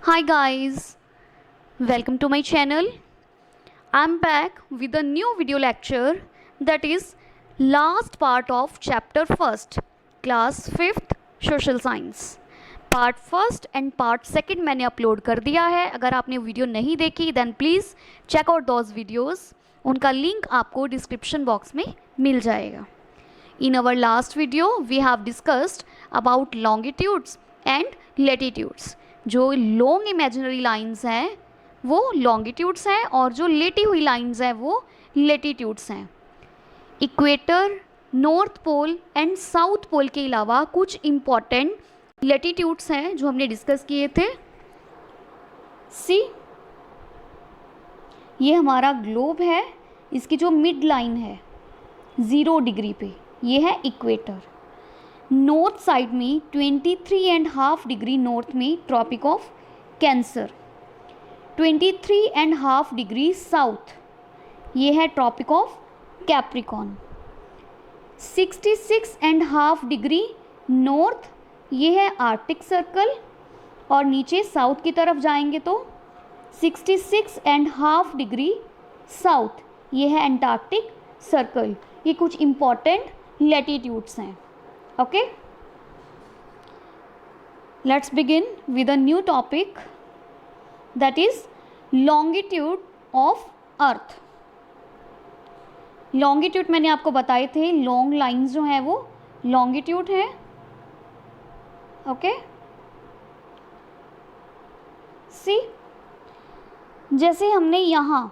Hi guys, welcome to my channel. I'm back with a new video lecture that is last part of chapter 1st, class 5th social science. Part first and part second मैंने upload कर दिया है. अगर आपने video नहीं देखी then please check out those videos. उनका link आपको डिस्क्रिप्शन बॉक्स में मिल जाएगा. In our last video we have discussed about longitudes and latitudes. जो लॉन्ग इमेजिनरी लाइंस हैं वो लॉन्गिट्यूड्स हैं और जो लेटी हुई लाइंस हैं वो लेटीट्यूड्स हैं. Equator, north pole and south pole के अलावा कुछ इम्पॉर्टेंट लेटीट्यूड्स हैं जो हमने डिस्कस किए थे. सी, ये हमारा ग्लोब है. इसकी जो मिड लाइन है 0 डिग्री पे ये है इक्वेटर. नॉर्थ साइड में 23.5 डिग्री नॉर्थ में tropic of cancer. 23.5 degree south ये है tropic of Capricorn. 66.5 degree north ये है आर्कटिक सर्कल. और नीचे साउथ की तरफ जाएंगे तो 66.5 डिग्री साउथ ये है एंटार्क्टिक सर्कल. ये कुछ इम्पॉर्टेंट लेटीट्यूड्स हैं. Okay, let's begin with a new topic that is longitude of earth. Longitude मैंने आपको बताए थे, लॉन्ग लाइंस जो हैं वो लॉन्गिट्यूड है. ओके, सी, जैसे हमने यहाँ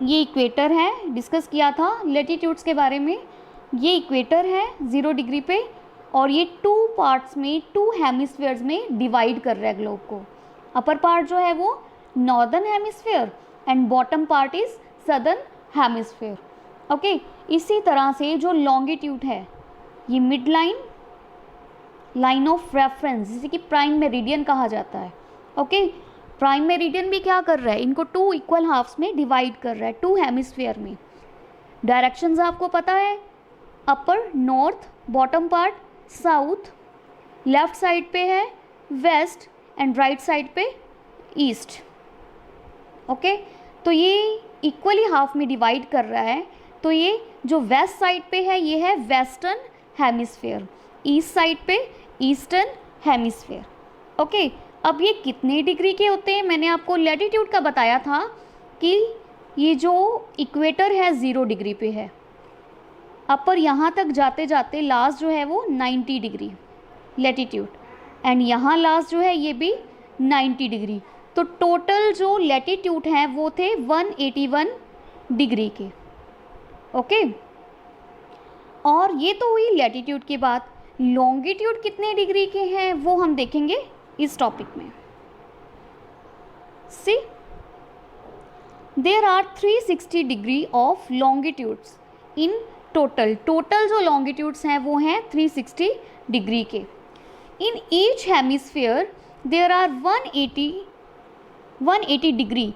ये इक्वेटर है डिस्कस किया था लेटीट्यूड्स के बारे में. ये इक्वेटर है 0 डिग्री पे और ये 2 पार्ट्स में 2 हेमिस्फीयर्स में डिवाइड कर रहा है ग्लोब को. अपर पार्ट जो है वो northern hemisphere and bottom part is southern hemisphere. Okay, इसी तरह से जो लॉन्गिट्यूड है ये mid line, line of reference जिसे कि प्राइम मेरिडियन कहा जाता है. ओके, प्राइम मेरिडियन भी क्या कर रहा है, इनको 2 इक्वल हाफ्स में डिवाइड कर रहा है 2 हेमिस्फीयर में. डायरेक्शंस आपको पता है, upper north, bottom part south, left side पे है वेस्ट एंड राइट साइड पे ईस्ट. ओके, तो ये इक्वली हाफ में डिवाइड कर रहा है. तो ये जो वेस्ट साइड पे है ये है वेस्टर्न हेमिस्फीयर, ईस्ट साइड पे ईस्टर्न हेमिस्फीयर. ओके, अब ये कितने डिग्री के होते हैं, मैंने आपको लैटिट्यूड का बताया था कि ये जो इक्वेटर है 0 डिग्री पे है. अपर यहाँ तक जाते जाते लास्ट जो है वो 90 डिग्री लैटिट्यूड एंड यहाँ लास्ट जो है ये भी 90 डिग्री. तो टोटल जो लैटिट्यूड हैं वो थे 181 डिग्री के. ओके, और ये तो हुई लैटिट्यूड की बात. लॉन्गिट्यूड कितने डिग्री के हैं वो हम देखेंगे इस टॉपिक में. See, there are 360 degree of longitudes in total. जो लॉन्गिट्यूड्स हैं वो हैं 360 डिग्री के. In each hemisphere there are 180 degree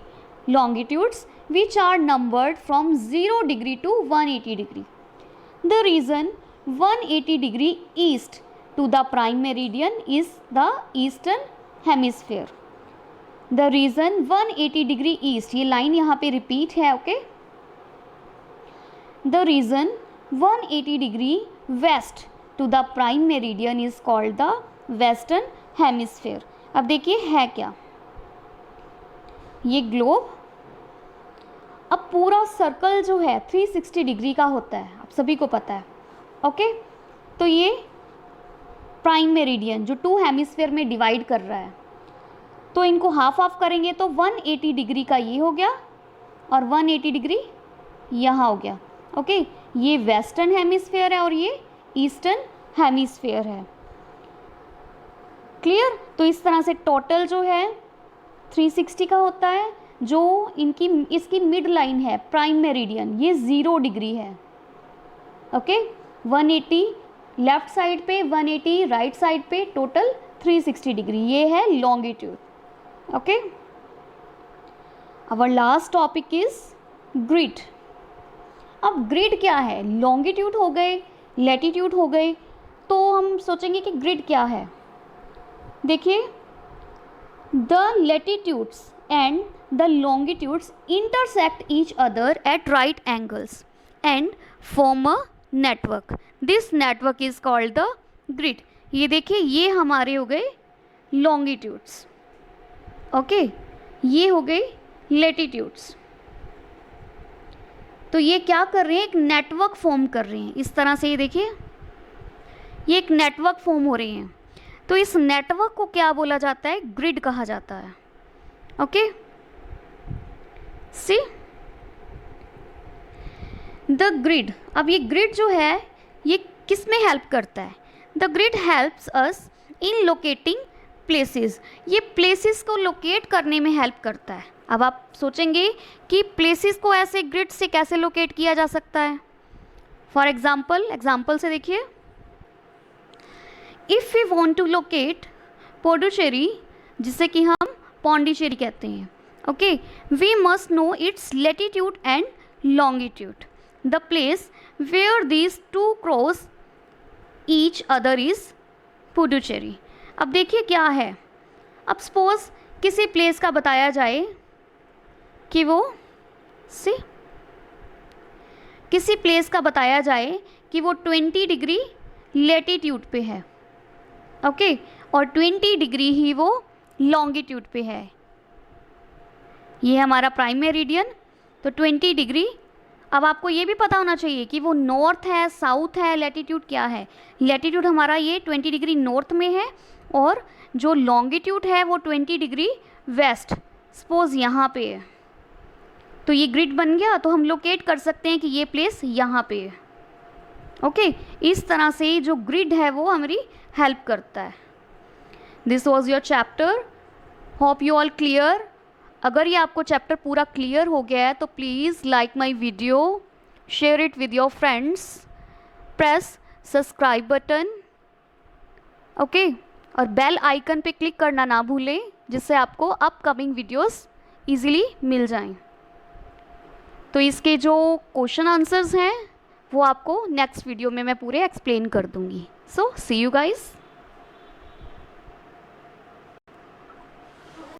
longitudes which are numbered from 0 degree to 180 degree. The reason 180 degree east to the prime meridian is the eastern hemisphere. The reason 180 degree east, ये line यहाँ पे repeat है. Okay, The reason 180 degree west to the prime meridian is called the western hemisphere. अब देखिए है क्या, ये globe. अब पूरा सर्कल जो है 360 डिग्री का होता है, आप सभी को पता है. ओके, तो ये प्राइम मेरिडियन जो 2 हेमिस्फीयर में डिवाइड कर रहा है, तो इनको हाफ हाफ करेंगे तो 180 डिग्री का ये हो गया और 180 डिग्री यहाँ हो गया. ओके, ये वेस्टर्न हेमिस्फीयर है और ये ईस्टर्न हेमिस्फीयर है. क्लियर. तो इस तरह से टोटल जो है 360 का होता है. जो इसकी मिड लाइन है प्राइम मेरिडियन ये 0 डिग्री है. ओके, 180 लेफ्ट साइड पे, 180 राइट साइड पे, टोटल 360 डिग्री. ये है longitude. Okay, our last topic is grid. अब ग्रिड क्या है, लॉन्गिट्यूड हो गए, लैटिट्यूड हो गए, तो हम सोचेंगे कि ग्रिड क्या है. देखिए The latitudes and the longitudes intersect each other at right angles and form a network. This network is called the grid. ये देखिए, ये हमारे हो गए longitudes, ओके, ये हो गई latitudes. तो ये क्या कर रहे हैं, एक नेटवर्क फॉर्म कर रहे हैं इस तरह से. ये देखिए, ये एक नेटवर्क फॉर्म हो रहे हैं. तो इस नेटवर्क को क्या बोला जाता है, ग्रिड कहा जाता है. Okay, see the grid. अब ये ग्रिड जो है ये किस में हेल्प करता है, the grid helps us in locating places. ये प्लेसेस को लोकेट करने में हेल्प करता है. अब आप सोचेंगे कि प्लेसेस को ऐसे ग्रिड से कैसे लोकेट किया जा सकता है. फॉर एग्जाम्पल से देखिए, if we want to locate Pondicherry, जिसे कि हम पौंडीचेरी कहते हैं, okay, we must know its latitude and longitude. The place where these two cross each other is Puducherry. अब देखिए क्या है, अब सपोज किसी प्लेस का बताया जाए कि वो किसी प्लेस का बताया जाए कि वो 20 डिग्री लेटीट्यूड पे है, ओके, और 20 डिग्री ही वो लॉन्गिट्यूड पे है. ये हमारा प्राइम मेरिडियन, तो 20 डिग्री. अब आपको ये भी पता होना चाहिए कि वो नॉर्थ है, साउथ है, लेटीट्यूड क्या है. लेटीट्यूड हमारा ये 20 डिग्री नॉर्थ में है और जो लॉन्गिट्यूड है वो 20 डिग्री वेस्ट, सपोज यहाँ पे है. तो ये ग्रिड बन गया, तो हम लोकेट कर सकते हैं कि ये प्लेस यहाँ पे है. ओके, इस तरह से जो ग्रिड है वो हमारी हेल्प करता है. This was your chapter, hope you all clear. अगर ये आपको चैप्टर पूरा क्लियर हो गया है तो please like my video, share it with your friends, press subscribe button, okay, और बेल आइकन पे क्लिक करना ना भूलें, जिससे आपको अपकमिंग वीडियोस इजीली मिल जाएं. तो इसके जो क्वेश्चन आंसर्स हैं वो आपको नेक्स्ट वीडियो में मैं पूरे एक्सप्लेन कर दूंगी. सो सी यू गाइस.